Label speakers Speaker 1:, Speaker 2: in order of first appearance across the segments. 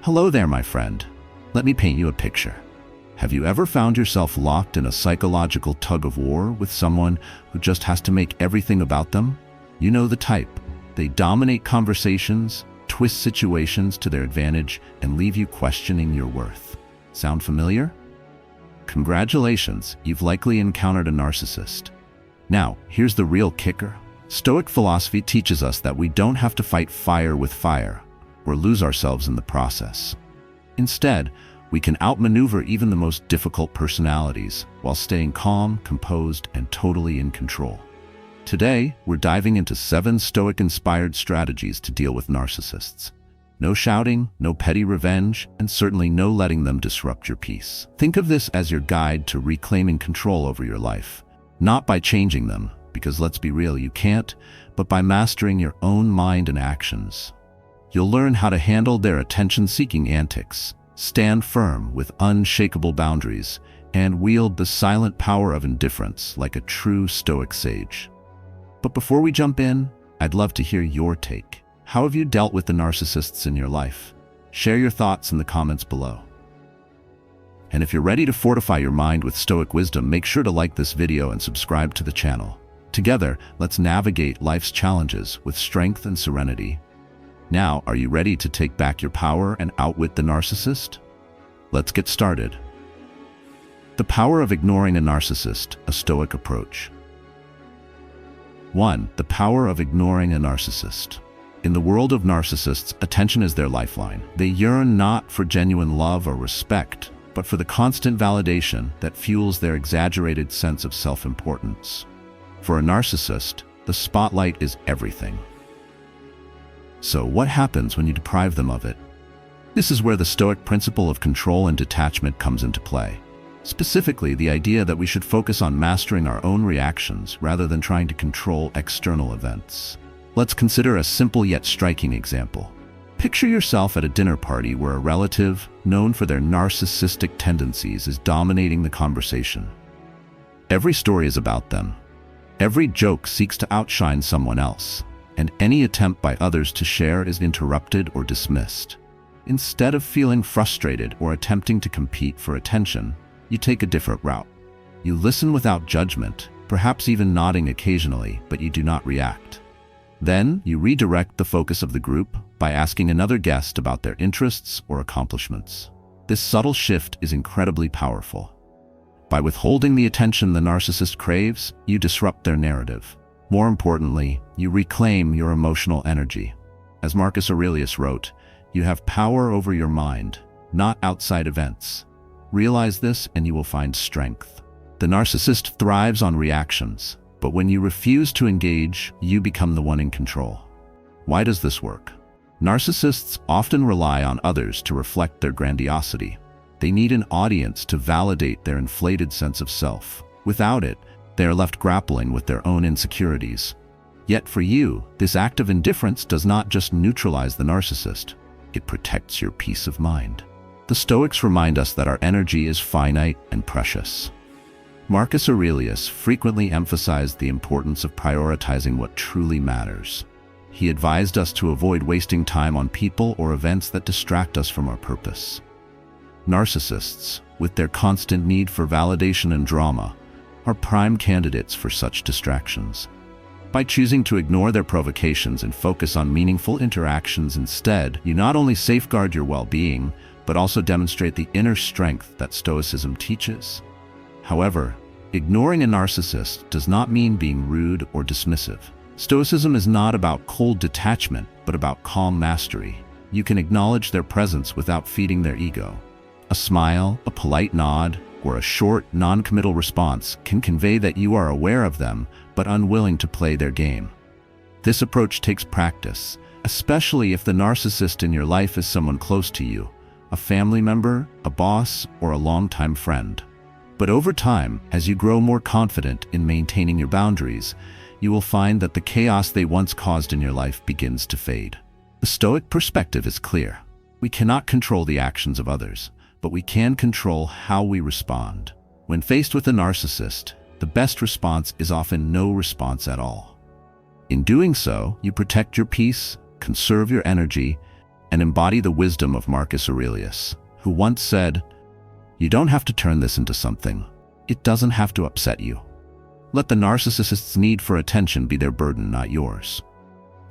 Speaker 1: Hello there, my friend. Let me paint you a picture. Have you ever found yourself locked in a psychological tug-of-war with someone who just has to make everything about them? You know the type. They dominate conversations, twist situations to their advantage, and leave you questioning your worth. Sound familiar? Congratulations, you've likely encountered a narcissist. Now, here's the real kicker. Stoic philosophy teaches us that we don't have to fight fire with fire or lose ourselves in the process. Instead, we can outmaneuver even the most difficult personalities while staying calm, composed, and totally in control. Today, we're diving into 7 Stoic-inspired strategies to deal with narcissists. No shouting, no petty revenge, and certainly no letting them disrupt your peace. Think of this as your guide to reclaiming control over your life. Not by changing them, because let's be real, you can't, but by mastering your own mind and actions. You'll learn how to handle their attention-seeking antics, stand firm with unshakable boundaries, and wield the silent power of indifference like a true Stoic sage. But before we jump in, I'd love to hear your take. How have you dealt with the narcissists in your life? Share your thoughts in the comments below. And if you're ready to fortify your mind with Stoic wisdom, make sure to like this video and subscribe to the channel. Together, let's navigate life's challenges with strength and serenity. Now, are you ready to take back your power and outwit the narcissist? Let's get started. The power of ignoring a narcissist, a Stoic approach. 1. The power of ignoring a narcissist. In the world of narcissists, attention is their lifeline. They yearn not for genuine love or respect, but for the constant validation that fuels their exaggerated sense of self-importance. For a narcissist, the spotlight is everything. So what happens when you deprive them of it? This is where the Stoic principle of control and detachment comes into play. Specifically, the idea that we should focus on mastering our own reactions rather than trying to control external events. Let's consider a simple yet striking example. Picture yourself at a dinner party where a relative, known for their narcissistic tendencies, is dominating the conversation. Every story is about them. Every joke seeks to outshine someone else, and any attempt by others to share is interrupted or dismissed. Instead of feeling frustrated or attempting to compete for attention, you take a different route. You listen without judgment, perhaps even nodding occasionally, but you do not react. Then, you redirect the focus of the group by asking another guest about their interests or accomplishments. This subtle shift is incredibly powerful. By withholding the attention the narcissist craves, you disrupt their narrative. More importantly, you reclaim your emotional energy. As Marcus Aurelius wrote, you have power over your mind, not outside events. Realize this and you will find strength. The narcissist thrives on reactions, but when you refuse to engage, you become the one in control. Why does this work? Narcissists often rely on others to reflect their grandiosity. They need an audience to validate their inflated sense of self. Without it, they are left grappling with their own insecurities. Yet for you, this act of indifference does not just neutralize the narcissist, it protects your peace of mind. The Stoics remind us that our energy is finite and precious. Marcus Aurelius frequently emphasized the importance of prioritizing what truly matters. He advised us to avoid wasting time on people or events that distract us from our purpose. Narcissists, with their constant need for validation and drama, are prime candidates for such distractions. By choosing to ignore their provocations and focus on meaningful interactions instead, you not only safeguard your well-being, but also demonstrate the inner strength that Stoicism teaches. However, ignoring a narcissist does not mean being rude or dismissive. Stoicism is not about cold detachment, but about calm mastery. You can acknowledge their presence without feeding their ego. A smile, a polite nod, or a short, non-committal response can convey that you are aware of them, but unwilling to play their game. This approach takes practice, especially if the narcissist in your life is someone close to you, a family member, a boss, or a longtime friend. But over time, as you grow more confident in maintaining your boundaries, you will find that the chaos they once caused in your life begins to fade. The Stoic perspective is clear. We cannot control the actions of others, but we can control how we respond. When faced with a narcissist, the best response is often no response at all. In doing so, you protect your peace, conserve your energy, and embody the wisdom of Marcus Aurelius, who once said, "You don't have to turn this into something. It doesn't have to upset you." Let the narcissist's need for attention be their burden, not yours.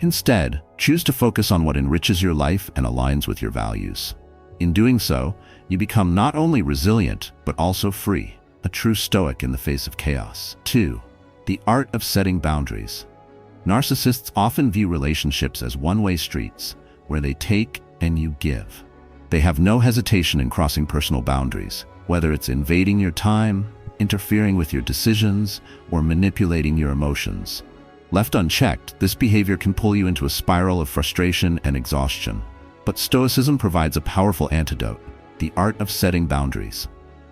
Speaker 1: Instead, choose to focus on what enriches your life and aligns with your values. In doing so, you become not only resilient, but also free, a true Stoic in the face of chaos. 2. The art of setting boundaries. Narcissists often view relationships as one-way streets, where they take and you give. They have no hesitation in crossing personal boundaries, whether it's invading your time, interfering with your decisions, or manipulating your emotions. Left unchecked, this behavior can pull you into a spiral of frustration and exhaustion. But Stoicism provides a powerful antidote: the art of setting boundaries.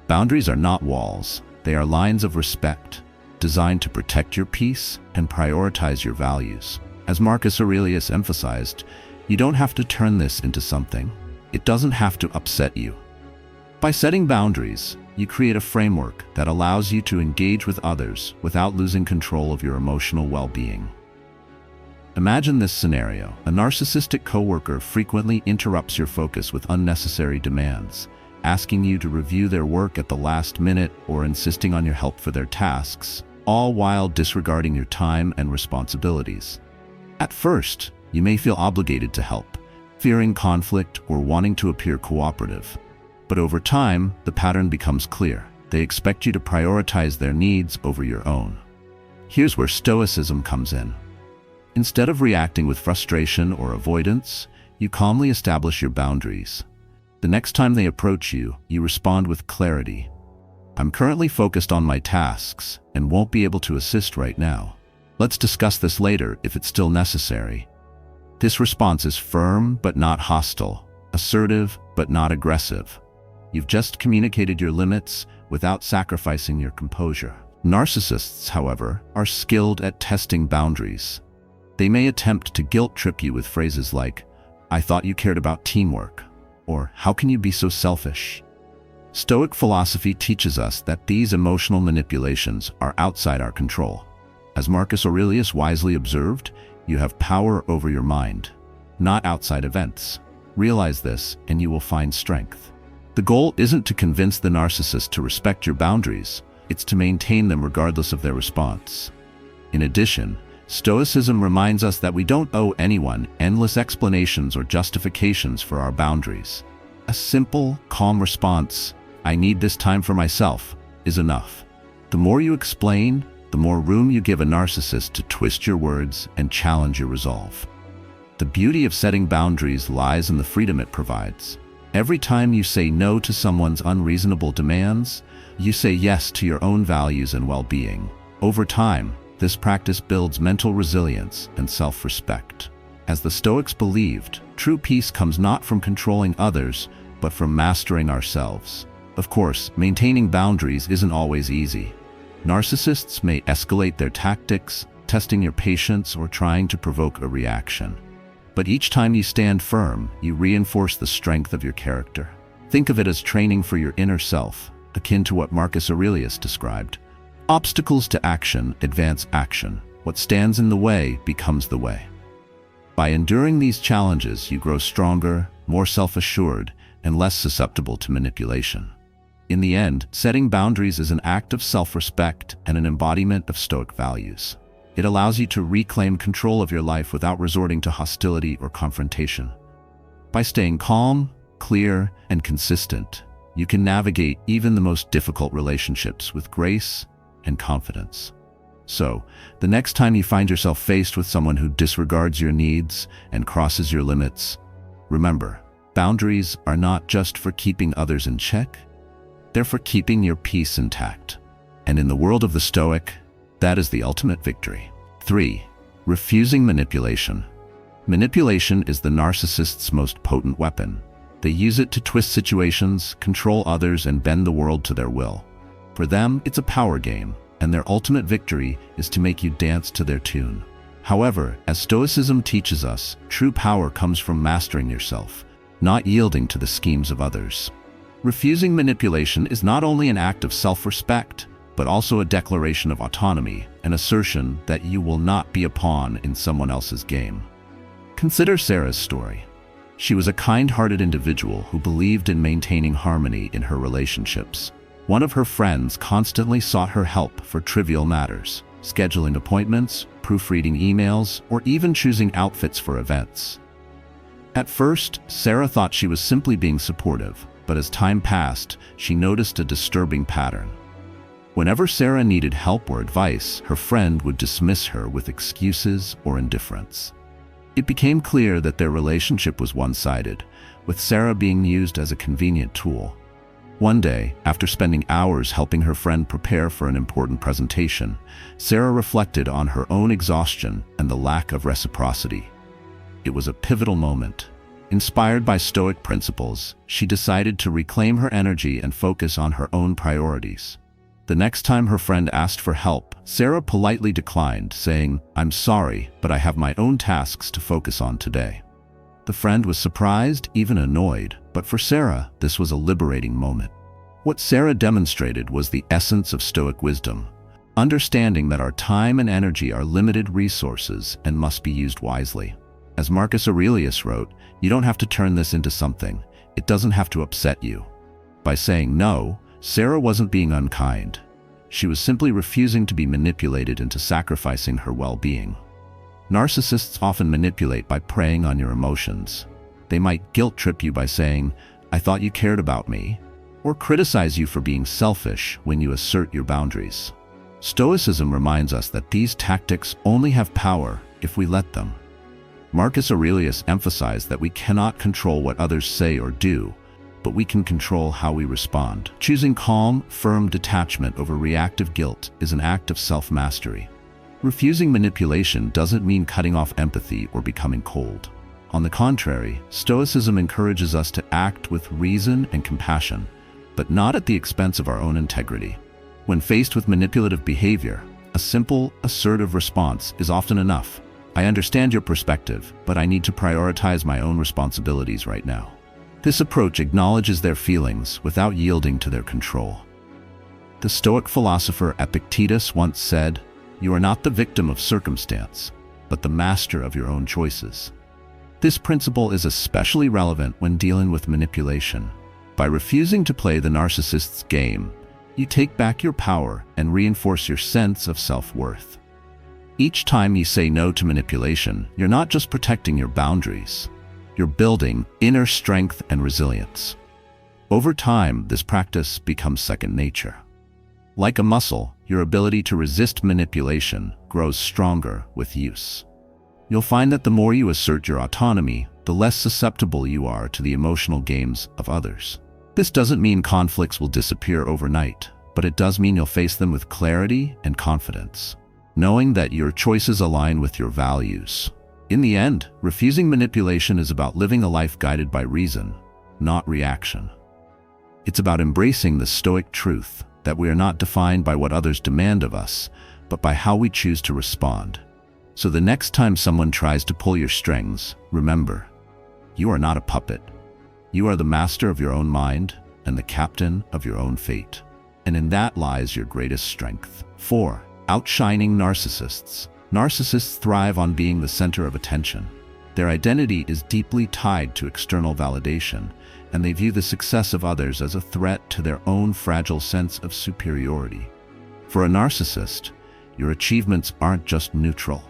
Speaker 1: Boundaries are not walls, they are lines of respect, designed to protect your peace and prioritize your values. As Marcus Aurelius emphasized, you don't have to turn this into something. It doesn't have to upset you. By setting boundaries, you create a framework that allows you to engage with others without losing control of your emotional well-being. Imagine this scenario. A narcissistic coworker frequently interrupts your focus with unnecessary demands, asking you to review their work at the last minute or insisting on your help for their tasks, all while disregarding your time and responsibilities. At first, you may feel obligated to help, fearing conflict or wanting to appear cooperative. But over time, the pattern becomes clear. They expect you to prioritize their needs over your own. Here's where Stoicism comes in. Instead of reacting with frustration or avoidance, you calmly establish your boundaries. The next time they approach you, you respond with clarity. "I'm currently focused on my tasks and won't be able to assist right now. Let's discuss this later if it's still necessary." This response is firm but not hostile, assertive but not aggressive. You've just communicated your limits without sacrificing your composure. Narcissists, however, are skilled at testing boundaries. They may attempt to guilt-trip you with phrases like, "I thought you cared about teamwork," or "How can you be so selfish?" Stoic philosophy teaches us that these emotional manipulations are outside our control. As Marcus Aurelius wisely observed, you have power over your mind, not outside events. Realize this, and you will find strength. The goal isn't to convince the narcissist to respect your boundaries, it's to maintain them regardless of their response. In addition, Stoicism reminds us that we don't owe anyone endless explanations or justifications for our boundaries. A simple, calm response, "I need this time for myself," is enough. The more you explain, the more room you give a narcissist to twist your words and challenge your resolve. The beauty of setting boundaries lies in the freedom it provides. Every time you say no to someone's unreasonable demands, you say yes to your own values and well-being. Over time, this practice builds mental resilience and self-respect. As the Stoics believed, true peace comes not from controlling others, but from mastering ourselves. Of course, maintaining boundaries isn't always easy. Narcissists may escalate their tactics, testing your patience or trying to provoke a reaction. But each time you stand firm, you reinforce the strength of your character. Think of it as training for your inner self, akin to what Marcus Aurelius described. Obstacles to action advance action. What stands in the way becomes the way. By enduring these challenges, you grow stronger, more self-assured, and less susceptible to manipulation. In the end, setting boundaries is an act of self-respect and an embodiment of Stoic values. It allows you to reclaim control of your life without resorting to hostility or confrontation. By staying calm, clear, and consistent, you can navigate even the most difficult relationships with grace and confidence. So, the next time you find yourself faced with someone who disregards your needs and crosses your limits, remember, boundaries are not just for keeping others in check, they're for keeping your peace intact. And in the world of the Stoic, that is the ultimate victory. 3. Refusing manipulation. Manipulation is the narcissist's most potent weapon. They use it to twist situations, control others, and bend the world to their will. For them, it's a power game, and their ultimate victory is to make you dance to their tune. However, as Stoicism teaches us, true power comes from mastering yourself, not yielding to the schemes of others. Refusing manipulation is not only an act of self-respect, but also a declaration of autonomy, an assertion that you will not be a pawn in someone else's game. Consider Sarah's story. She was a kind-hearted individual who believed in maintaining harmony in her relationships. One of her friends constantly sought her help for trivial matters, scheduling appointments, proofreading emails, or even choosing outfits for events. At first, Sarah thought she was simply being supportive, but as time passed, she noticed a disturbing pattern. Whenever Sarah needed help or advice, her friend would dismiss her with excuses or indifference. It became clear that their relationship was one-sided, with Sarah being used as a convenient tool. One day, after spending hours helping her friend prepare for an important presentation, Sarah reflected on her own exhaustion and the lack of reciprocity. It was a pivotal moment. Inspired by Stoic principles, she decided to reclaim her energy and focus on her own priorities. The next time her friend asked for help, Sarah politely declined, saying, "I'm sorry, but I have my own tasks to focus on today." The friend was surprised, even annoyed, but for Sarah, this was a liberating moment. What Sarah demonstrated was the essence of Stoic wisdom, understanding that our time and energy are limited resources and must be used wisely. As Marcus Aurelius wrote, "You don't have to turn this into something. It doesn't have to upset you." By saying no, Sarah wasn't being unkind. She was simply refusing to be manipulated into sacrificing her well-being. Narcissists often manipulate by preying on your emotions. They might guilt-trip you by saying, "I thought you cared about me," or criticize you for being selfish when you assert your boundaries. Stoicism reminds us that these tactics only have power if we let them. Marcus Aurelius emphasized that we cannot control what others say or do, but we can control how we respond. Choosing calm, firm detachment over reactive guilt is an act of self-mastery. Refusing manipulation doesn't mean cutting off empathy or becoming cold. On the contrary, Stoicism encourages us to act with reason and compassion, but not at the expense of our own integrity. When faced with manipulative behavior, a simple, assertive response is often enough. "I understand your perspective, but I need to prioritize my own responsibilities right now." This approach acknowledges their feelings without yielding to their control. The Stoic philosopher Epictetus once said, "You are not the victim of circumstance, but the master of your own choices." This principle is especially relevant when dealing with manipulation. By refusing to play the narcissist's game, you take back your power and reinforce your sense of self-worth. Each time you say no to manipulation, you're not just protecting your boundaries, you're building inner strength and resilience. Over time, this practice becomes second nature. Like a muscle, your ability to resist manipulation grows stronger with use. You'll find that the more you assert your autonomy, the less susceptible you are to the emotional games of others. This doesn't mean conflicts will disappear overnight, but it does mean you'll face them with clarity and confidence, knowing that your choices align with your values. In the end, refusing manipulation is about living a life guided by reason, not reaction. It's about embracing the Stoic truth that we are not defined by what others demand of us, but by how we choose to respond. So the next time someone tries to pull your strings, remember, you are not a puppet. You are the master of your own mind and the captain of your own fate. And in that lies your greatest strength. 4. Outshining narcissists. Narcissists thrive on being the center of attention. Their identity is deeply tied to external validation, and they view the success of others as a threat to their own fragile sense of superiority. For a narcissist, your achievements aren't just neutral.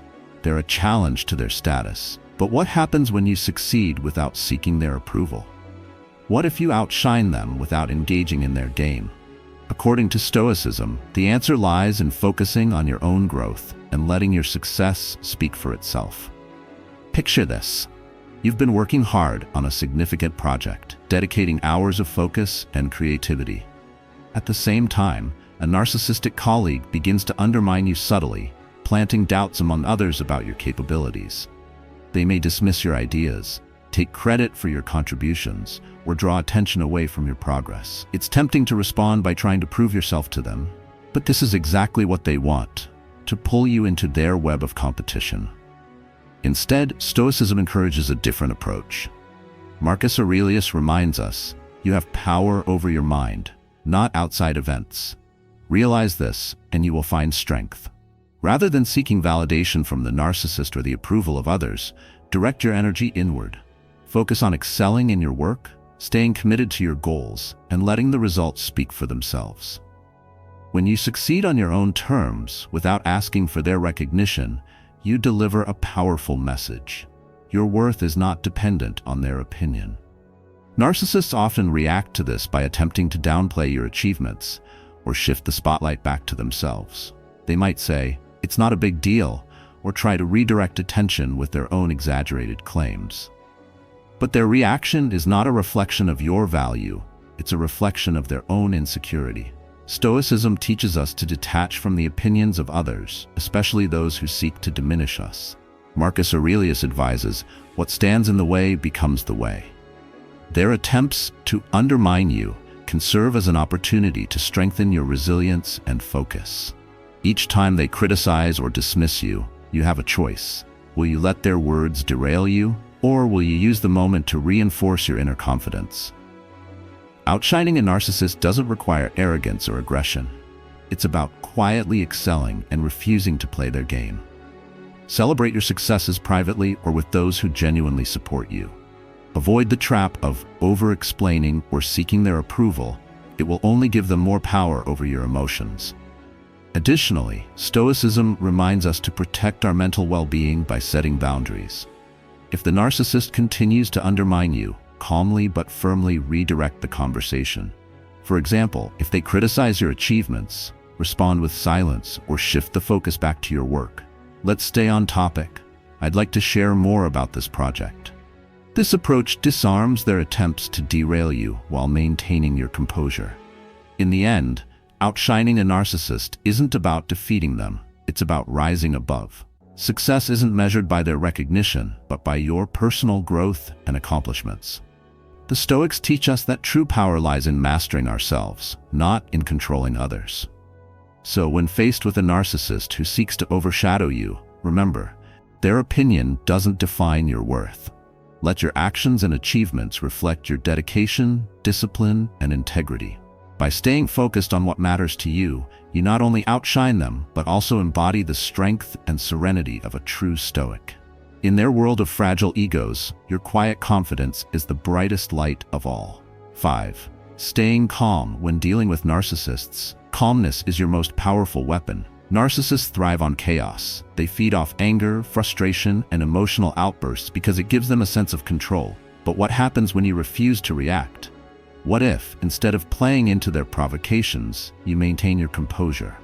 Speaker 1: They're a challenge to their status. But what happens when you succeed without seeking their approval? What if you outshine them without engaging in their game? According to Stoicism, the answer lies in focusing on your own growth and letting your success speak for itself. Picture this. You've been working hard on a significant project, dedicating hours of focus and creativity. At the same time, a narcissistic colleague begins to undermine you subtly, planting doubts among others about your capabilities. They may dismiss your ideas, take credit for your contributions, or draw attention away from your progress. It's tempting to respond by trying to prove yourself to them, but this is exactly what they want, to pull you into their web of competition. Instead, Stoicism encourages a different approach. Marcus Aurelius reminds us, you have power over your mind, not outside events. Realize this, and you will find strength. Rather than seeking validation from the narcissist or the approval of others, direct your energy inward. Focus on excelling in your work, staying committed to your goals, and letting the results speak for themselves. When you succeed on your own terms without asking for their recognition, you deliver a powerful message. Your worth is not dependent on their opinion. Narcissists often react to this by attempting to downplay your achievements or shift the spotlight back to themselves. They might say, "It's not a big deal," or try to redirect attention with their own exaggerated claims. But their reaction is not a reflection of your value, it's a reflection of their own insecurity. Stoicism teaches us to detach from the opinions of others, especially those who seek to diminish us. Marcus Aurelius advises, "What stands in the way becomes the way." Their attempts to undermine you can serve as an opportunity to strengthen your resilience and focus. Each time they criticize or dismiss you, you have a choice. Will you let their words derail you, or will you use the moment to reinforce your inner confidence? Outshining a narcissist doesn't require arrogance or aggression. It's about quietly excelling and refusing to play their game. Celebrate your successes privately or with those who genuinely support you. Avoid the trap of over-explaining or seeking their approval. It will only give them more power over your emotions. Additionally, Stoicism reminds us to protect our mental well-being by setting boundaries. If the narcissist continues to undermine you, calmly but firmly redirect the conversation. For example, if they criticize your achievements, respond with silence or shift the focus back to your work. Let's stay on topic. I'd like to share more about this project. This approach disarms their attempts to derail you while maintaining your composure. In the end, outshining a narcissist isn't about defeating them, it's about rising above. Success isn't measured by their recognition, but by your personal growth and accomplishments. The Stoics teach us that true power lies in mastering ourselves, not in controlling others. So when faced with a narcissist who seeks to overshadow you, remember, their opinion doesn't define your worth. Let your actions and achievements reflect your dedication, discipline, and integrity. By staying focused on what matters to you, you not only outshine them, but also embody the strength and serenity of a true Stoic. In their world of fragile egos, your quiet confidence is the brightest light of all. 5. Staying calm when dealing with narcissists. Calmness is your most powerful weapon. Narcissists thrive on chaos. They feed off anger, frustration, and emotional outbursts because it gives them a sense of control. But what happens when you refuse to react? What if, instead of playing into their provocations, you maintain your composure?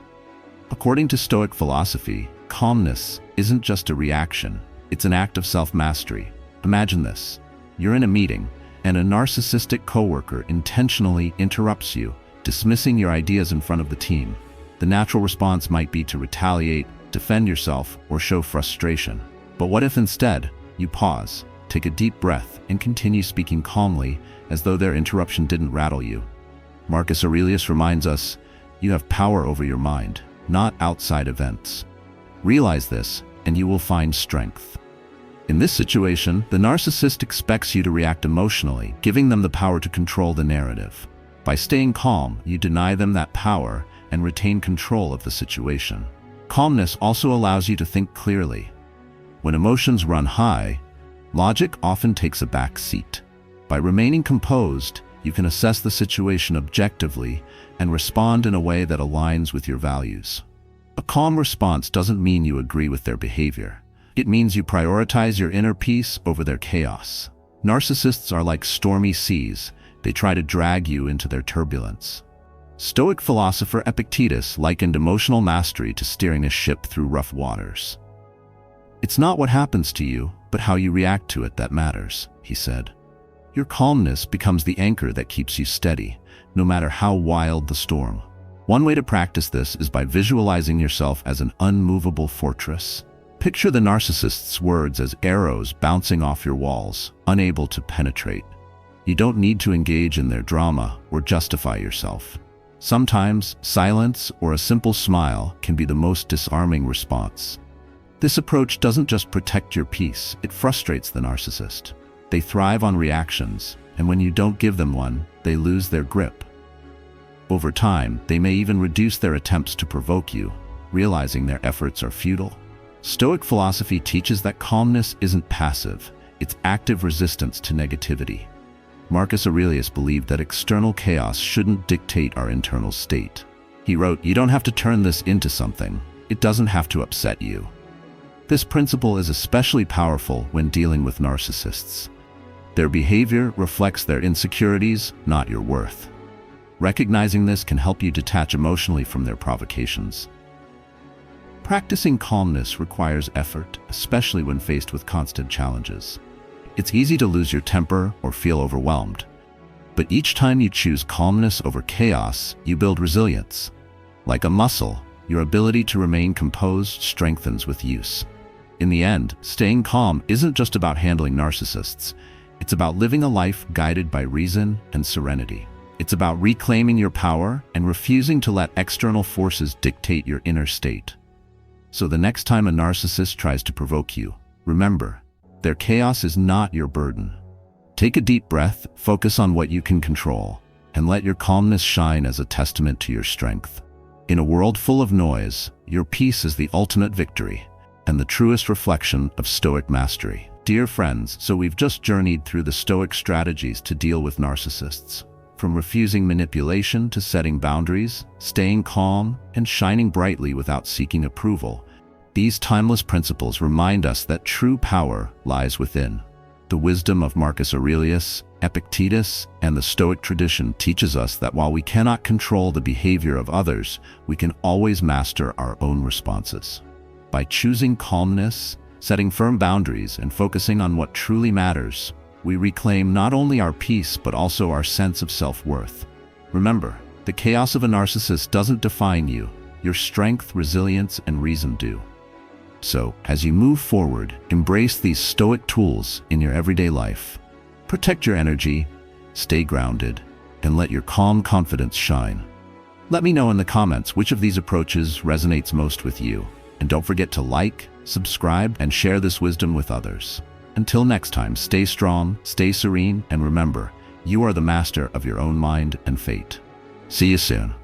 Speaker 1: According to Stoic philosophy, calmness isn't just a reaction, it's an act of self-mastery. Imagine this. You're in a meeting, and a narcissistic coworker intentionally interrupts you, dismissing your ideas in front of the team. The natural response might be to retaliate, defend yourself, or show frustration. But what if instead, you pause, take a deep breath, and continue speaking calmly as though their interruption didn't rattle you? Marcus Aurelius reminds us, you have power over your mind, not outside events. Realize this, and you will find strength. In this situation, the narcissist expects you to react emotionally, giving them the power to control the narrative. By staying calm, you deny them that power and retain control of the situation. Calmness also allows you to think clearly. When emotions run high, logic often takes a back seat. By remaining composed, you can assess the situation objectively and respond in a way that aligns with your values. A calm response doesn't mean you agree with their behavior. It means you prioritize your inner peace over their chaos. Narcissists are like stormy seas. They try to drag you into their turbulence. Stoic philosopher Epictetus likened emotional mastery to steering a ship through rough waters. It's not what happens to you, but how you react to it that matters, he said. Your calmness becomes the anchor that keeps you steady, no matter how wild the storm. One way to practice this is by visualizing yourself as an unmovable fortress. Picture the narcissist's words as arrows bouncing off your walls, unable to penetrate. You don't need to engage in their drama or justify yourself. Sometimes, silence or a simple smile can be the most disarming response. This approach doesn't just protect your peace, it frustrates the narcissist. They thrive on reactions, and when you don't give them one, they lose their grip. Over time, they may even reduce their attempts to provoke you, realizing their efforts are futile. Stoic philosophy teaches that calmness isn't passive, It's active resistance to negativity. Marcus Aurelius believed that external chaos shouldn't dictate our internal state. He wrote, "You don't have to turn this into something. It doesn't have to upset you." This principle is especially powerful when dealing with narcissists. Their behavior reflects their insecurities, not your worth. Recognizing this can help you detach emotionally from their provocations. Practicing calmness requires effort, especially when faced with constant challenges. It's easy to lose your temper or feel overwhelmed. But each time you choose calmness over chaos, you build resilience. Like a muscle, your ability to remain composed strengthens with use. In the end, staying calm isn't just about handling narcissists. It's about living a life guided by reason and serenity. It's about reclaiming your power and refusing to let external forces dictate your inner state. So the next time a narcissist tries to provoke you, remember, their chaos is not your burden. Take a deep breath, focus on what you can control, and let your calmness shine as a testament to your strength. In a world full of noise, your peace is the ultimate victory and the truest reflection of Stoic mastery. Dear friends, so we've just journeyed through the Stoic strategies to deal with narcissists. From refusing manipulation to setting boundaries, staying calm, and shining brightly without seeking approval, these timeless principles remind us that true power lies within. The wisdom of Marcus Aurelius, Epictetus, and the Stoic tradition teaches us that while we cannot control the behavior of others, we can always master our own responses. By choosing calmness, setting firm boundaries, and focusing on what truly matters, we reclaim not only our peace but also our sense of self-worth. Remember, the chaos of a narcissist doesn't define you. Your strength, resilience, and reason do. So, as you move forward, embrace these Stoic tools in your everyday life. Protect your energy, stay grounded, and let your calm confidence shine. Let me know in the comments which of these approaches resonates most with you. And don't forget to like, subscribe, and share this wisdom with others. Until next time, stay strong, stay serene, and remember, you are the master of your own mind and fate. See you soon.